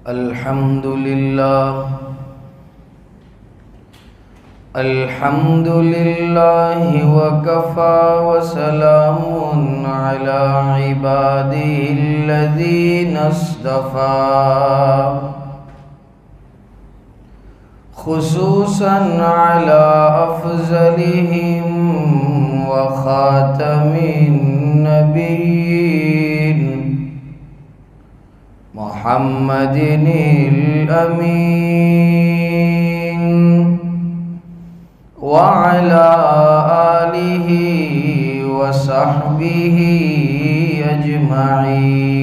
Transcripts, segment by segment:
الحمد لله وكفى وسلام على عباده الذين اصطفى خصوصا على أفضلهم وخاتم النبيين محمد الأمين وعلى آله وصحبه أجمعين.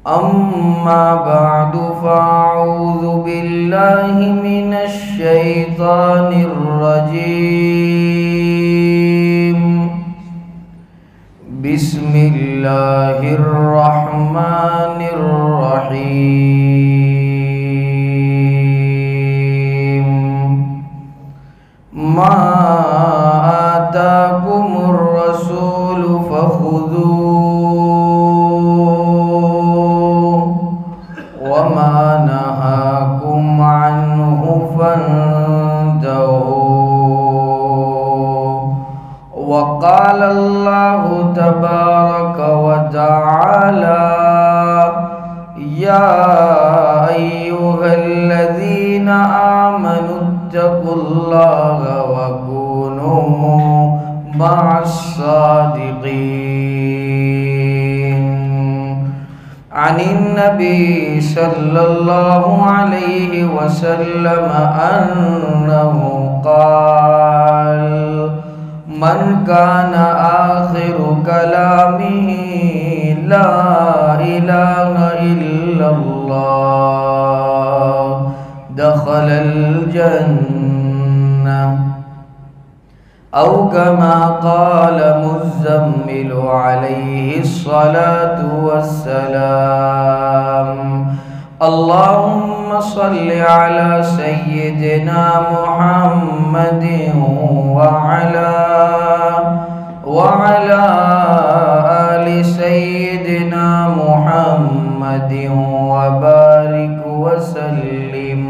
أما بعد فأعوذ بالله من الشيطان الرجيم. بسم الله الرحمن الرحيم. ما آتاكم الرسول فخذوه وما نهاكم عنه فانتهوا. وقال الله تبارك وتعالى: يا أيها الذين آمنوا اتقوا الله وكونوا مع الصادقين. عن النبي صلى الله عليه وسلم أنه قال: من كان آخر كلامه لا إله إلا الله دخل الجنة، أو كما قال مزمل عليه الصلاة والسلام. اللهم صل على سيدنا محمد وعلى آل سيدنا محمد وبارك وسلم.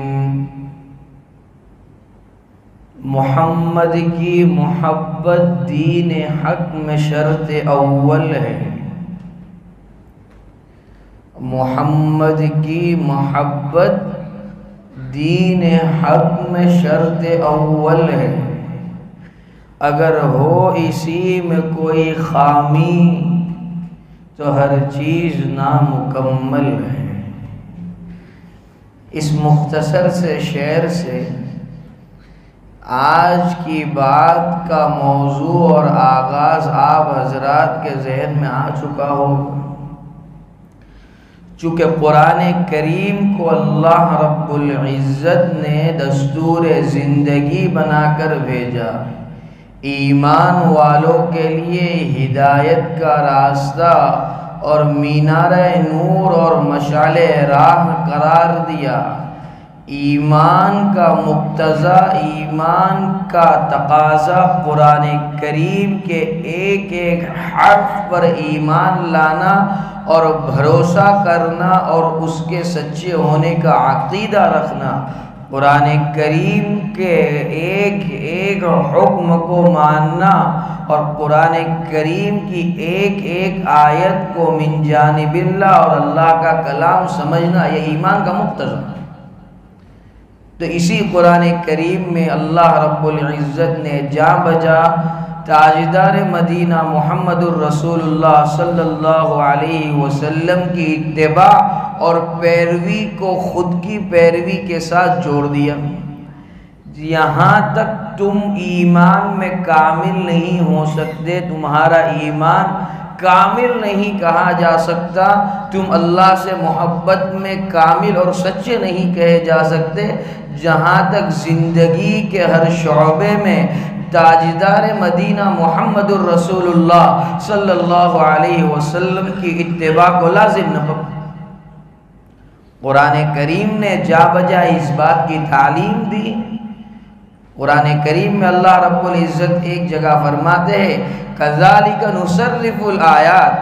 محمد کی محبت دین حق میں شرط اول ہے. محمد کی محبت دین حق میں شرط اول ہے. اگر ہو اسی میں کوئی خامی تو ہر چیز نامکمل ہے. اس مختصر سے شعر سے آج کی بات کا موضوع اور آغاز آپ حضرات کے ذہن میں آ چکا ہوگا. چونکہ قرآن کریم کو اللہ رب العزت نے دستور زندگی بنا کر بھیجا، ایمان والوں کے لیے ہدایت کا راستہ اور مینار نور اور مشعل راہ قرار دیا. ایمان کا مقتضا، ایمان کا تقاضا قرآن کریم کے ایک ایک حرف پر ایمان لانا اور بھروسہ کرنا اور اس کے سچے ہونے کا عقیدہ رکھنا، قرآن کریم کے ایک ایک حکم کو ماننا اور قرآن کریم کی ایک ایک آیت کو من جانب اللہ اور اللہ کا کلام سمجھنا، یہ ایمان کا مقتضا. تو اسی قرآن کریم میں اللہ رب العزت نے جاں بجا تاجدار مدینہ محمد الرسول اللہ صلی اللہ علیہ وسلم کی اتباع اور پیروی کو خود کی پیروی کے ساتھ جوڑ دیا. یہاں تک تم ایمان میں کامل نہیں ہو سکتے، تمہارا ایمان کامل نہیں کہا جا سکتا، تم اللہ سے محبت میں کامل اور سچے نہیں کہے جا سکتے، جہاں تک زندگی کے ہر شعبے میں تاجدار مدینہ محمد الرسول اللہ صلی اللہ علیہ وسلم کی اتباع کو لازم نہ ہو. قرآن کریم نے جا بجا اس بات کی تعلیم دی. قرآن کریم میں اللہ رب العزت ایک جگہ فرماتے ہیں کذالک نصرف الآیات،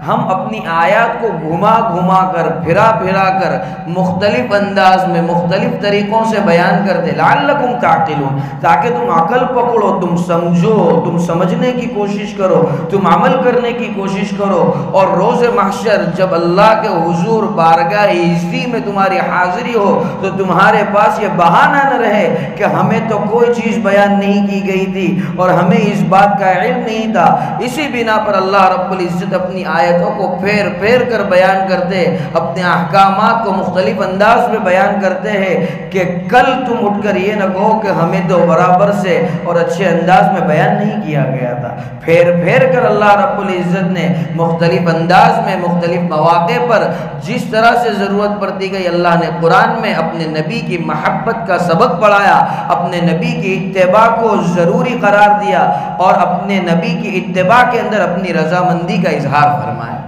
ہم اپنی آیات کو گھما گھما کر پھرا پھرا کر مختلف انداز میں مختلف طریقوں سے بیان کرتے لعلکم تعقلون، تاکہ تم عقل پکڑو، تم سمجھو، تم سمجھنے کی کوشش کرو، تم عمل کرنے کی کوشش کرو، اور روز محشر جب اللہ کے حضور بارگاہ عزتی میں تمہاری حاضری ہو تو تمہارے پاس یہ بہانہ نہ رہے کہ ہمیں تو کوئی چیز بیان نہیں کی گئی تھی اور ہمیں اس بات کا علم نہیں تھا۔ اسی بنا پر اللہ رب العزت اپنی آیتوں کو پھیر پھیر کر بیان کرتے، اپنے احکامات کو مختلف انداز میں بیان کرتے ہیں کہ کل تم اٹھ کر یہ نہ کہو کہ ہمیں تو برابر سے اور اچھے انداز میں بیان نہیں کیا گیا تھا۔ پھیر پھیر کر اللہ رب العزت نے مختلف انداز میں مختلف مواقع پر جس طرح سے ضرورت پڑتی گئی، اللہ نے قرآن میں اپنے نبی کی محبت کا سبق پڑھایا، اپنے نبی کی اتباع کو ضروری قرار دیا اور اپنے نبی کی اتباع کے اندر اپنی رضامندی کا اظہار فرمایا۔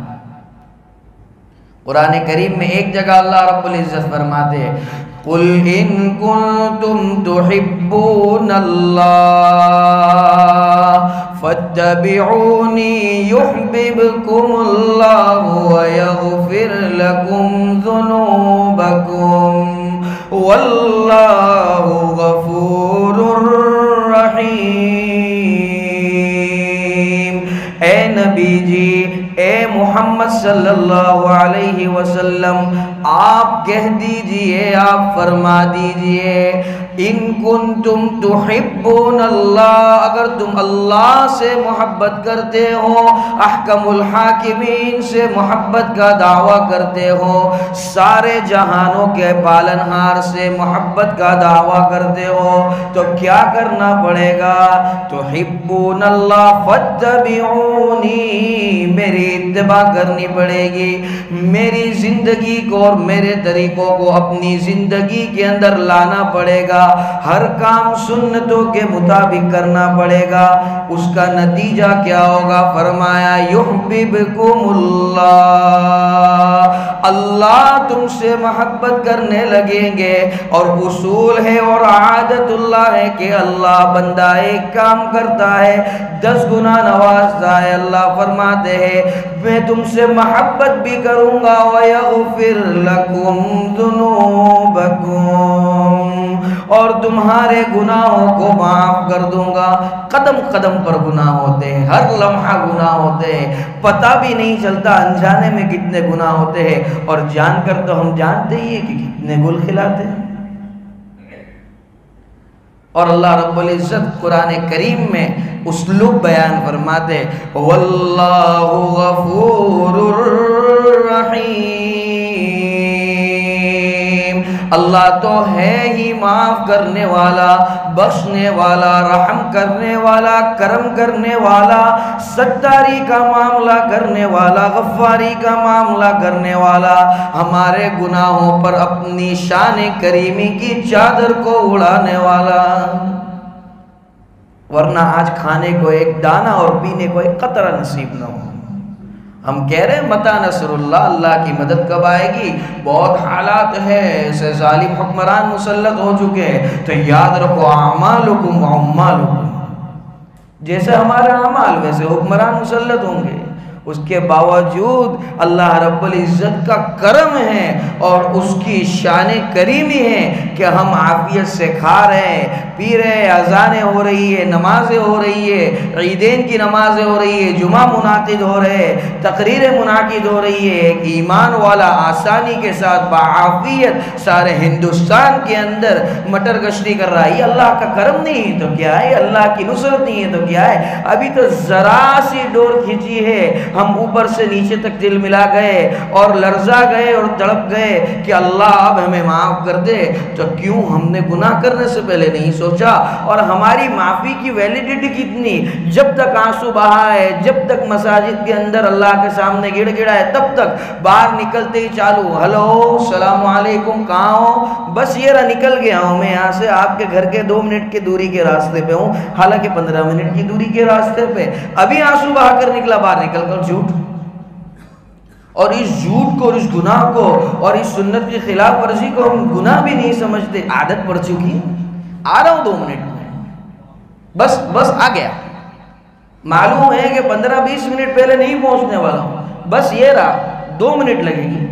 قرآن کریم میں ایک جگہ اللہ رب العزت فرماتے ہیں قُلْ إِن كُنتُمْ تُحِبُّونَ اللَّهَ فَاتَّبِعُونِي يُحْبِبْكُمُ اللَّهُ وَيَغْفِرْ لَكُمْ ذُنُوبَكُمْ وَاللَّهُ غَفُورٌ رَحِيمٌ۔ اے نبی جی، اے محمد صلی اللہ علیہ وسلم، آپ کہہ دیجئے، آپ فرما دیجئے، ان کنتم تحبون اللہ، اگر تم اللہ سے محبت کرتے ہو، احکم الحاکمین سے محبت کا دعویٰ کرتے ہو، سارے جہانوں کے پالنہار سے محبت کا دعویٰ کرتے ہو، تو کیا کرنا پڑے گا؟ تحبون اللہ فاتبعونی، میری اتباع کرنی پڑے گی، میری زندگی کو اور میرے طریقوں کو اپنی زندگی کے اندر لانا پڑے گا، ہر کام سنتوں کے مطابق کرنا پڑے گا۔ اس کا نتیجہ کیا ہوگا؟ فرمایا یحببکم اللہ، اللہ تم سے محبت کرنے لگیں گے، اور اصول ہے اور عادت اللہ ہے کہ اللہ بندہ ایک کام کرتا ہے 10 گنا نوازتا ہے۔ اللہ فرماتے ہیں میں تم سے محبت بھی کروں گا وَيَغْفِرْ لَكُمْ ذُنُوبَكُمْ، اور تمہارے گناہوں کو معاف کر دوں گا۔ قدم قدم پر گناہ ہوتے ہیں، ہر لمحہ گناہ ہوتے ہیں، پتہ بھی نہیں چلتا انجانے میں کتنے گناہ ہوتے ہیں، اور جان کر تو ہم جانتے ہی ہیں کہ کتنے گل کھلاتے ہیں۔ اور اللہ رب العزت قرآن کریم میں اسلوب بیان فرماتے واللہ غفور رحیم، اللہ تو ہے ہی معاف کرنے والا، بخشنے والا، رحم کرنے والا، کرم کرنے والا، ستاری کا معاملہ کرنے والا، غفاری کا معاملہ کرنے والا، ہمارے گناہوں پر اپنی شان کریمی کی چادر کو اڑانے والا۔ ورنہ آج کھانے کو ایک دانہ اور پینے کو ایک قطرہ نصیب نہ ہو۔ ہم کہہ رہے ہیں متى نصر اللہ، اللہ کی مدد کب آئے گی؟ بہت حالات ہے، ایسے ظالم حکمران مسلط ہو چکے ہیں، تو یاد رکھو اعمالکم وعمالکم، جیسے ہمارے اعمال ویسے حکمران مسلط ہوں گے۔ اس کے باوجود اللہ رب العزت کا کرم ہے اور اس کی شان کریمی ہے کہ ہم عافیت سے کھا رہے ہیں، پی رہے ہیں، اذانیں ہو رہی ہے، نمازیں ہو رہی ہے، عیدین کی نمازیں ہو رہی ہے، جمعہ منعقد ہو رہے ہیں، تقریریں منعقد ہو رہی ہے، ایک ایمان والا آسانی کے ساتھ بعافیت سارے ہندوستان کے اندر مٹر گشتی کر رہا ہے۔ یہ اللہ کا کرم نہیں تو کیا ہے؟ اللہ کی نصرت نہیں ہے تو کیا ہے؟ ابھی تو ذرا سی ڈور کھینچی ہے، ہم اوپر سے نیچے تک دل ملا گئے اور لرزا گئے اور تڑپ گئے کہ اللہ اب ہمیں معاف کر دے، تو کیوں ہم نے گناہ کرنے سے پہلے نہیں سوچا؟ اور ہماری معافی کی ویلیڈیٹی کتنی؟ جب تک آنسو بہا ہے، جب تک مساجد کے اندر اللہ کے سامنے گڑ گڑا ہے، تب تک باہر نکلتے ہی چالو، ہلو السلام علیکم، کہاں ہو؟ بس یہ رہا نکل گیا ہوں میں یہاں سے، آپ کے گھر کے 2 منٹ کی دوری کے راستے پہ ہوں، حالانکہ 15 منٹ کی دوری کے راستے پہ، ابھی آنسو بہا کر نکلا، باہر نکل کر جھوٹ۔ اور اس جھوٹ کو اور اس گناہ کو اور اس سنت کی خلاف ورزی کو ہم گناہ بھی نہیں سمجھتے، عادت پڑ چکی ہے۔ آ رہا ہوں 2 منٹ میں، بس آ گیا، معلوم ہے کہ 15-20 منٹ پہلے نہیں پہنچنے والا ہوں، بس یہ رہا 2 منٹ لگے گی.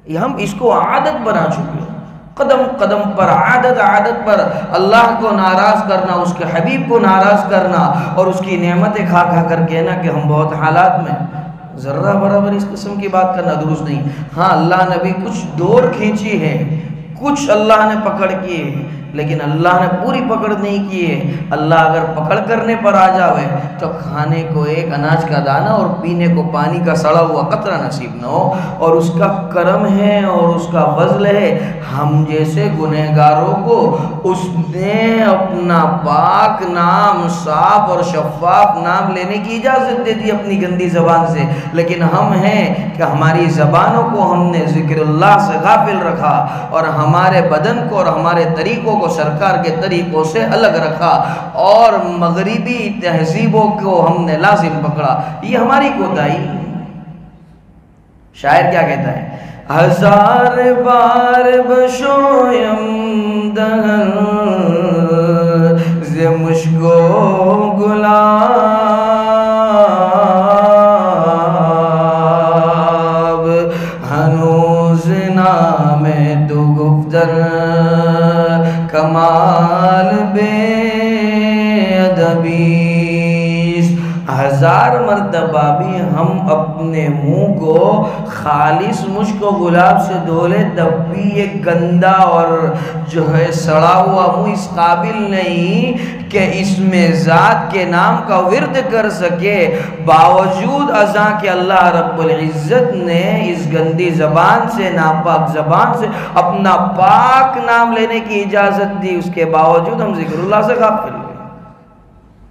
یہ ہم اس کو عادت بنا چکے ہیں، قدم قدم پر عادت پر اللہ کو ناراض کرنا، اس کے حبیب کو ناراض کرنا، اور اس کی نعمتیں کھا کھا کر کہنا کہ ہم بہت حالات میں. ذرہ برابر اس قسم کی بات کرنا درست نہیں. ہاں اللہ نبی کچھ دور کھینچی ہے، کچھ اللہ نے پکڑ کی ہے، لیکن اللہ نے پوری پکڑ نہیں کی ہے. اللہ اگر پکڑ کرنے پر آ جاوے تو کھانے کو ایک اناج کا دانہ اور پینے کو پانی کا سڑا ہوا قطرہ نصیب نہ ہو. اور اس کا کرم ہے اور اس کا فضل ہے، ہم جیسے گنہگاروں کو اس نے اپنا پاک نام، صاف اور شفاف نام لینے کی اجازت دے دی اپنی گندی زبان سے. لیکن ہم ہیں کہ ہماری زبانوں کو ہم نے ذکر اللہ سے غافل رکھا، اور ہمارے بدن کو اور ہمارے طریقوں کو سرکار کے طریقوں سے الگ رکھا، اور مغربی تہذیبوں کو ہم نے لازم پکڑا. یہ ہماری کوتاہی. شاعر کیا کہتا ہے؟ ہزار بار بشویم دہن ز مشک و گلاب، ہنوز نام تو گفتن کمال بے ادبیس. 1000 مرتبہ بھی ہم اپنے منہ کو خالص مشک و گلاب سے دھولے تب بھی یہ گندا اور جو ہے سڑا ہوا منہ اس قابل نہیں کہ اس میں ذات کے نام کا ورد کر سکے. باوجود ازاں کہ اللہ رب العزت نے اس گندی زبان سے، ناپاک زبان سے اپنا پاک نام لینے کی اجازت دی، اس کے باوجود ہم ذکر اللہ سے غافل ہوئے.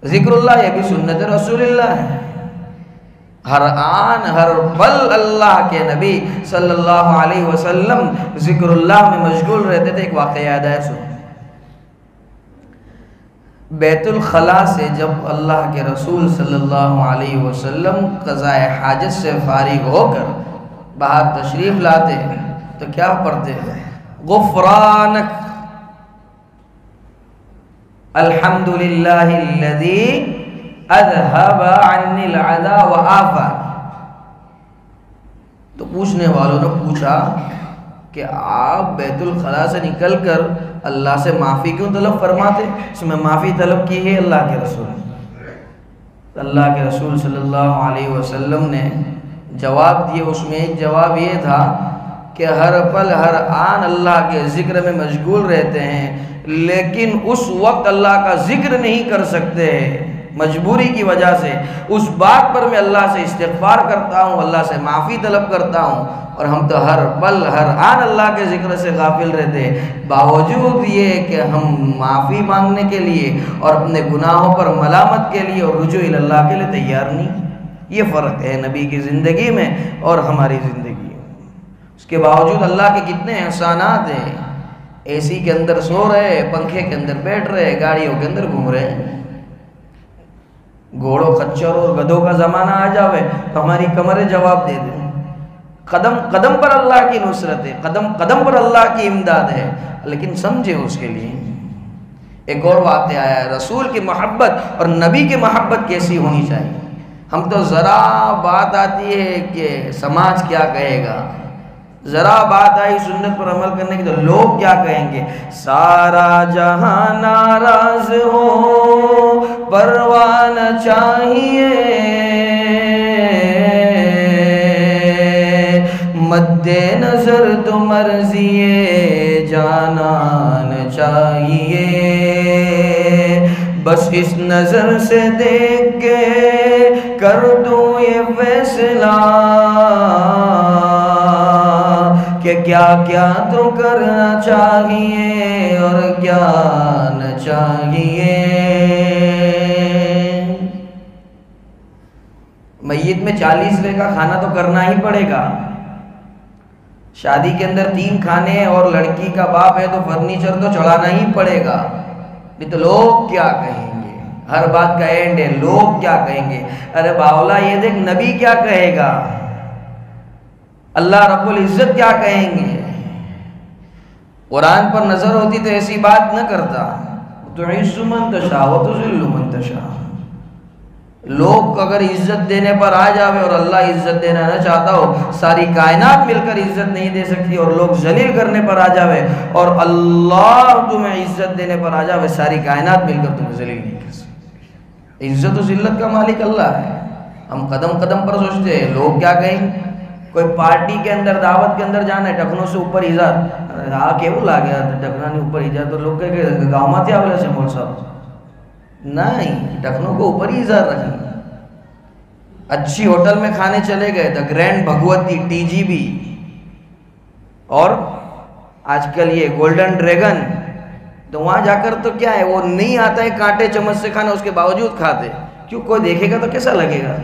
ذکر اللہ یہ بھی سنت رسول اللہ ہے. ہر آن ہر پل اللہ کے نبی صلی اللہ علیہ وسلم ذکر اللہ میں مشغول رہتے تھے. ایک واقعہ یاد آیا، سن. بیت الخلاء سے جب اللہ کے رسول صلی اللہ علیہ وسلم قضاء حاجت سے فارغ ہو کر باہر تشریف لاتے تو کیا پڑھتے ہیں؟ غفرانک الحمدللہ الذی اذہب عنی العدا وعافانی. تو پوچھنے والوں نے پوچھا کہ آپ بیت الخلاء سے نکل کر اللہ سے معافی کیوں طلب فرماتے؟ اس میں معافی طلب کی ہے اللہ کے رسول نے. اللہ کے رسول صلی اللہ علیہ وسلم نے جواب دیے. اس میں ایک جواب یہ تھا کہ ہر پل ہر آن اللہ کے ذکر میں مشغول رہتے ہیں، لیکن اس وقت اللہ کا ذکر نہیں کر سکتے مجبوری کی وجہ سے. اس بات پر میں اللہ سے استغفار کرتا ہوں، اللہ سے معافی طلب کرتا ہوں. اور ہم تو ہر پل ہر آن اللہ کے ذکر سے غافل رہتے، باوجود یہ کہ ہم معافی مانگنے کے لیے اور اپنے گناہوں پر ملامت کے لیے اور رجوع اللہ کے لیے تیار نہیں. یہ فرق ہے نبی کی زندگی میں اور ہماری زندگی میں. اس کے باوجود اللہ کے کتنے احسانات ہیں. اے سی کے اندر سو رہے، پنکھے کے اندر بیٹھ رہے، گاڑیوں کے اندر گھوم رہے. گھوڑوں خچر اور گدھوں کا زمانہ آ جاوے تو ہماری کمریں جواب دے دیں. قدم قدم پر اللہ کی نصرت ہے، قدم قدم پر اللہ کی امداد ہے، لیکن سمجھے اس کے لیے. ایک اور واقعہ آیا ہے، رسول کی محبت اور نبی کی محبت کیسی ہونی چاہیے. ہم تو ذرا بات آتی ہے کہ سماج کیا کہے گا، ذرا بات آئی سنت پر عمل کرنے کی تو لوگ کیا کہیں گے. سارا جہاں ناراض ہو پرواہ نہ چاہیے، مد نظر تو مرضی جانان چاہیے. بس اس نظر سے دیکھ کے کر دوں یہ فیصلہ کہ کیا کیا تو کرنا چاہیے اور کیا نہ چاہیے. میت میں 40ویں کا کھانا تو کرنا ہی پڑے گا. شادی کے اندر 3 کھانے اور لڑکی کا باپ ہے تو فرنیچر تو چڑھانا ہی پڑے گا. نہیں تو لوگ کیا کہیں گے. ہر بات کا اینڈ ہے، لوگ کیا کہیں گے. ارے باولا یہ دیکھ نبی کیا کہے گا، اللہ رب العزت کیا کہیں گے. قرآن پر نظر ہوتی تو ایسی بات نہ کرتا. تعز من تشاء وتذل من تشاء. لوگ اگر عزت دینے پر آ جاوے اور اللہ عزت دینا نہ چاہتا ہو، ساری کائنات مل کر عزت نہیں دے سکتی، اور لوگ ذلیل کرنے پر آ جاوے اور اللہ تمہیں عزت دینے پر آ جاوے، ساری کائنات مل کر تمہیں ذلیل نہیں کر سکتی۔ عزت و ذلت کا مالک اللہ ہے۔ ہم قدم قدم پر سوچتے ہیں لوگ کیا کہیں گے، کوئی پارٹی کے اندر دعوت کے اندر جانا ہے، ٹکنوں سے اوپر ایجاد کیوں لا گیا ٹکنا نہیں اوپر ایجاد، تو لوگ کہے کہ گاؤں میں تھے آولے سے مول صاحب، نہیں، ٹکنوں کو اوپر ہی ایجاد رکھنا۔ اچھی ہوٹل میں کھانے چلے گئے، دا گرینڈ بھگوتی TGB، اور آج کل یہ گولڈن ڈریگن، تو وہاں جا کر تو کیا ہے، وہ نہیں آتا ہے کانٹے چمچ سے کھانا، اس کے باوجود کھاتے، کیوں؟ کوئی دیکھے گا تو کیسا لگے گا؟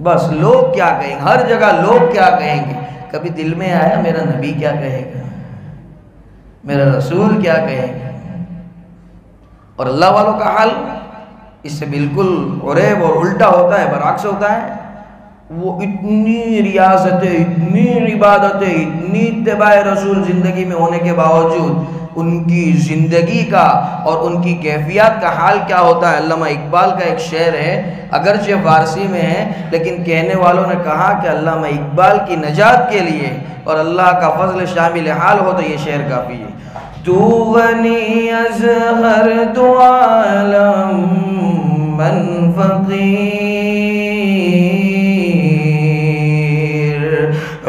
بس لوگ کیا کہیں گے، ہر جگہ لوگ کیا کہیں گے۔ کبھی دل میں آیا میرا نبی کیا کہے گا، میرا رسول کیا کہے گا؟ اور اللہ والوں کا حال اس سے بالکل عریب اور الٹا ہوتا ہے، برعکس ہوتا ہے۔ وہ اتنی ریاستیں، اتنی عبادتیں، اتنی اتباع رسول زندگی میں ہونے کے باوجود ان کی زندگی کا اور ان کی کیفیات کا حال کیا ہوتا ہے۔ علامہ اقبال کا ایک شعر ہے، اگرچہ فارسی میں ہے، لیکن کہنے والوں نے کہا کہ علامہ اقبال کی نجات کے لیے اور اللہ کا فضل شامل حال ہو تو یہ شعر کافی ہے۔ تو غنی از ہر دو عالم من فقیر،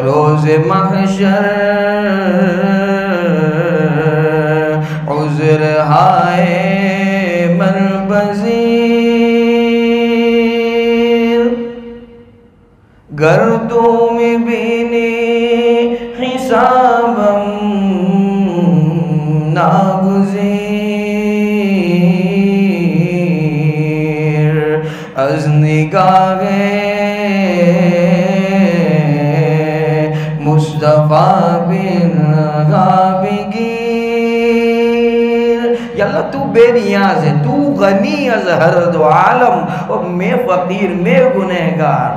روز محشر عذر ہائے من پذیر، گر تم بینی حسابم ناگزیر، از نگاہ مصطفیٰ بن غابگیر۔ یا اللہ تو بے نیاز ہے، تو غنی از ہر دو عالم، اور میں فقیر، میں گنہگار،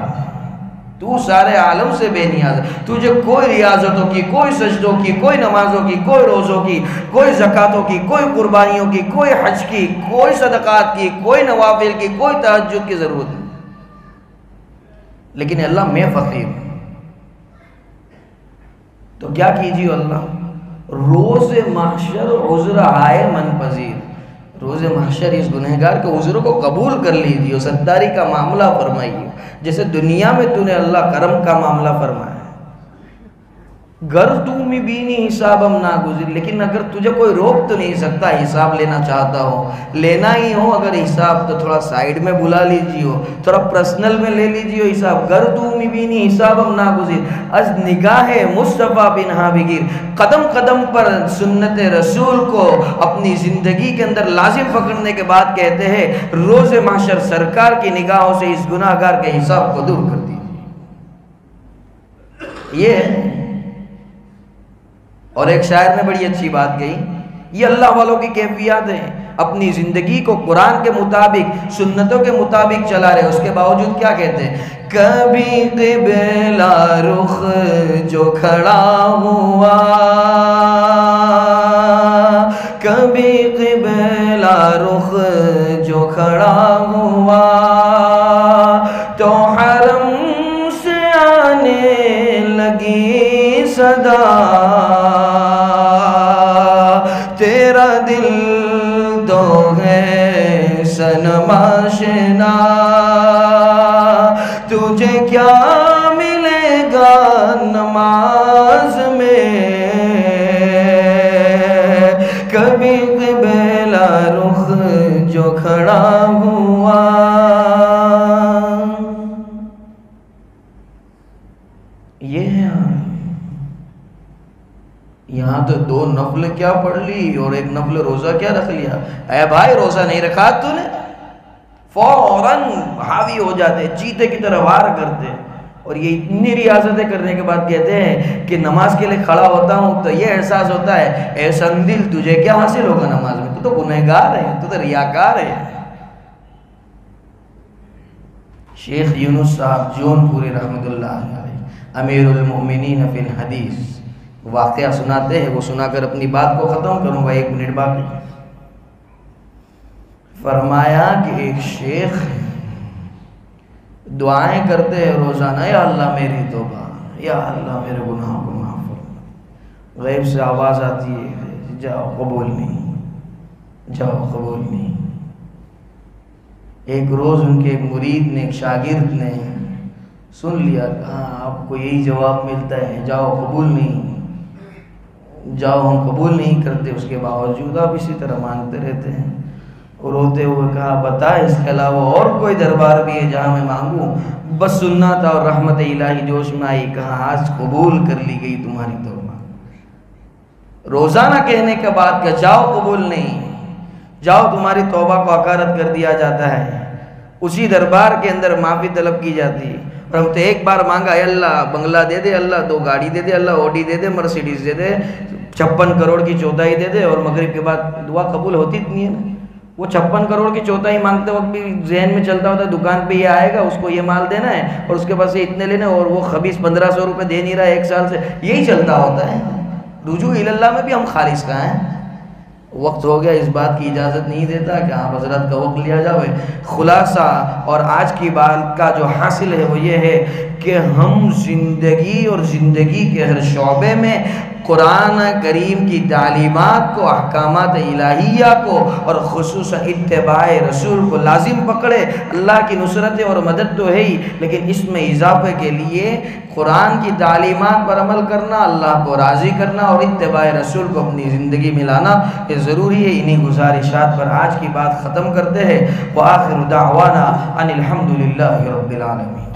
تو سارے عالم سے بے نیاز ہے۔ تجھے کوئی ریاضتوں کی، کوئی سجدوں کی، کوئی نمازوں کی، کوئی روزوں کی، کوئی زکاتوں کی، کوئی قربانیوں کی، کوئی حج کی، کوئی صدقات کی، کوئی نوافل کی، کوئی تہجد کی ضرورت نہیں، لیکن اللہ میں فقیر ہوں۔ تو کیا کیجیے اللہ، روز محشر عذر آئے من پذیر، روز محشر اس گنہگار کے عذر کو قبول کر لیجیے، ستاری کا معاملہ فرمائیے، جیسے دنیا میں تو نے اللہ کرم کا معاملہ فرمایا۔ گر تو میں بینی حسابم ناگزیر، لیکن اگر تجھے کوئی روک تو نہیں سکتا، حساب لینا چاہتا ہو، لینا ہی ہو اگر حساب، تو تھوڑا سائیڈ میں بلا لیجیے، تھوڑا پرسنل میں لے لیجیے حساب۔ گر تو میں بینی حسابم ناگزیر، از نگاہ مصطفیٰ بن غابگیر، قدم قدم پر سنت رسول کو اپنی زندگی کے اندر لازم پکڑنے کے بعد کہتے ہیں روز محشر سرکار کی نگاہوں سے اس گناہگار کے حساب کو دور کر دیجیے۔ یہ ہے۔ اور ایک شاعر نے بڑی اچھی بات کہی، یہ اللہ والوں کی کیفیات ہیں، اپنی زندگی کو قرآن کے مطابق، سنتوں کے مطابق چلا رہے، اس کے باوجود کیا کہتے ہیں، کبھی قبلہ رخ جو کھڑا ہوا، کبھی قبلہ رخ جو کھڑا ہوا، تو حرم سے آنے لگی صدا، تیرا دل تو ہے صنم آشنا، تجھے کیا ملے گا نماز میں، کبھی قبلہ رخ جو کھڑا ہوا۔ یہ ہے یہاں تو دو نفل کیا پڑھ لی اور ایک نفل روزہ کیا رکھ لیا، اے بھائی روزہ نہیں رکھا تو نے، فوراً حاوی ہو جاتے، چیتے کی طرح وار کرتے، اور یہ اتنی ریاضتیں کرنے کے بعد کہتے ہیں کہ نماز کے لیے کھڑا ہوتا ہوں تو یہ احساس ہوتا ہے، اے سندل تجھے کیا حاصل ہوگا نماز میں، تو گنہگار ہے، تو ریاکار ہے۔ شیخ یونس صاحب جون پوری رحمت اللہ علیہ، امیر المؤمنین فی الحدیث، واقعہ سناتے ہیں، وہ سنا کر اپنی بات کو ختم کروں گا، 1 منٹ باقی۔ فرمایا کہ ایک شیخ دعائیں کرتے ہیں روزانہ، یا اللہ میری توبہ، یا اللہ میرے گناہوں کو معاف فرما۔ غیب سے آواز آتی ہے جاؤ قبول نہیں، جاؤ قبول نہیں۔ ایک روز ان کے ایک مرید نے، ایک شاگرد نے سن لیا، کہا آپ کو یہی جواب ملتا ہے جاؤ قبول نہیں، جاؤ ہم قبول نہیں کرتے، اس کے باوجود آپ اسی طرح مانگتے رہتے ہیں۔ اور روتے ہوئے کہا بتا اس کے علاوہ اور کوئی دربار بھی ہے جہاں میں مانگوں؟ بس سننا تھا اور رحمت الہی جوش میں آئی، کہا آج قبول کر لی گئی تمہاری توبہ۔ روزانہ کہنے کے بعد کہ جاؤ قبول نہیں، جاؤ تمہاری توبہ کو حقارت کر دیا جاتا ہے، اسی دربار کے اندر معافی طلب کی جاتی ہے۔ اور ہم تو ایک بار مانگا، اے اللہ بنگلہ دے دے، اللہ 2 گاڑی دے دے، اللہ اوڈی دے دے، مرسیڈیز دے دے، 56 کروڑ کی چوتھائی دے دے، اور مغرب کے بعد دعا قبول ہوتی نہیں ہے نا۔ وہ 56 کروڑ کی چوتھائی مانگتے وقت بھی ذہن میں چلتا ہوتا ہے دکان پہ یہ آئے گا، اس کو یہ مال دینا ہے، اور اس کے پاس سے اتنے لینے، اور وہ خبیث 1500 روپے دے نہیں رہا ہے 1 سال سے، یہی چلتا ہوتا ہے۔ رجوع اللہ میں بھی ہم خالص کہاں ہیں؟ وقت ہو گیا، اس بات کی اجازت نہیں دیتا کہ آپ حضرات کا وقت لیا جاوے۔ خلاصہ اور آج کی بات کا جو حاصل ہے وہ یہ ہے کہ ہم زندگی اور زندگی کے ہر شعبے میں قرآن کریم کی تعلیمات کو، احکامات الہیہ کو، اور خصوصاً اتباع رسول کو لازم پکڑے۔ اللہ کی نصرت اور مدد تو ہے ہی، لیکن اس میں اضافے کے لیے قرآن کی تعلیمات پر عمل کرنا، اللہ کو راضی کرنا اور اتباع رسول کو اپنی زندگی میں لانا یہ ضروری ہے۔ انہی گزارشات پر آج کی بات ختم کرتے ہیں۔ وآخر دعوانا ان الحمد للہ رب العالمین۔